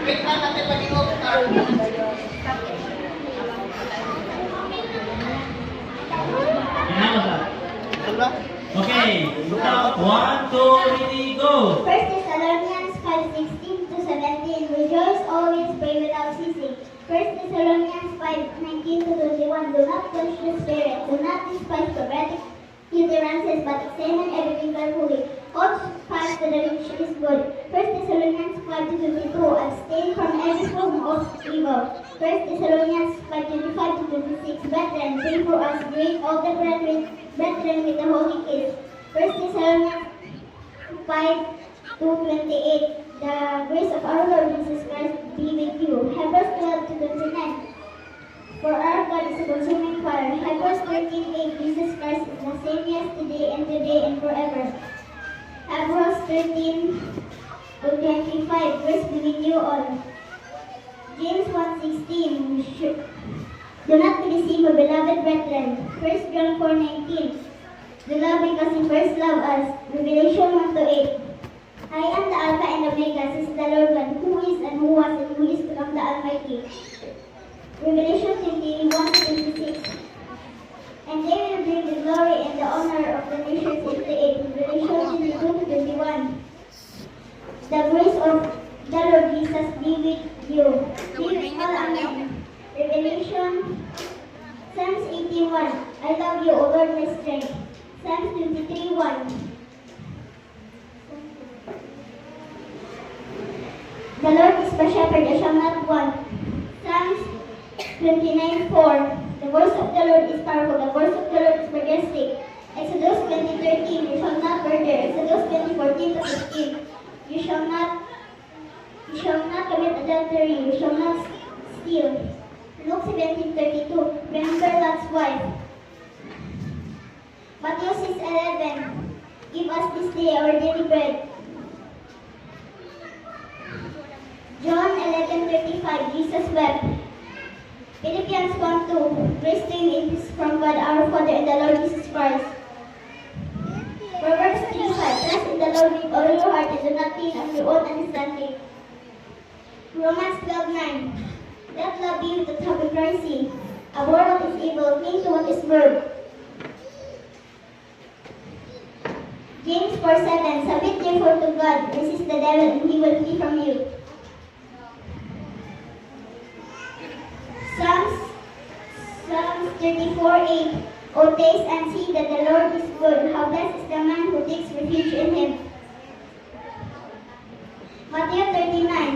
Wait lang natin mag-inom. Okay, now 1, 2, 3, go! First Thessalonians 5:16 to 17. Rejoice always, pray without ceasing. First Thessalonians 5:19 to 21. Do not quench the spirit. Do not despise prophetic utterances, but examine everything carefully. Hold fast to the which is good. First Thessalonians 5 to 22. Abstain from every form of evil. First Thessalonians 5:25 to 26. Brethren, pray for us. Greet all the brethren with the holy kiss. First Thessalonians 5 to 28. The grace of our Lord Jesus Christ be with you. Hebrews 12 to 29. For our God is a consuming fire. Hebrews 13:8. Jesus Christ is the same yesterday and today and forever. Hebrews 13 to 25. Grace be with you all. James 1:16. Do not be deceived, beloved brethren. 1 John 4:19. Do love because he first loved us. Revelation 1 to 8. I am the Alpha and Omega, says the Lord God, who is and who was and who is to come, the Almighty. Revelation 21 to 26. And they will bring the glory and the honor of the nations into it. Revelation 22 to 21. The grace of the Lord Jesus be with you. Be with all, amen. Revelation, Psalms 18:1. I love you, O Lord, my strength. Psalms 23:1. The Lord is my shepherd, I shall not want. Psalms 29:4. The voice of the Lord is powerful, the voice of the Lord is majestic. Exodus 20:13. You shall not murder. Exodus 20:14 to 15. You shall not commit adultery. You shall not steal. Luke 17:32. Remember Lot's wife. Matthew 6:11. Give us this day our daily bread. John 11:35. Jesus wept. Philippians 1:2. Grace to you and peace from God our Father and the Lord Jesus Christ. Proverbs 3:5. Trust in the Lord with all your heart and do not lean on your own understanding. Romans 12:9. Let love be without hypocrisy. Abhor what is evil, cling to what is good. James 4:7. Submit therefore to God, resist the devil, and he will flee from you. Psalms 34:8. O taste and see that the Lord is good. How blessed is the man who takes refuge in him. Matthew 39.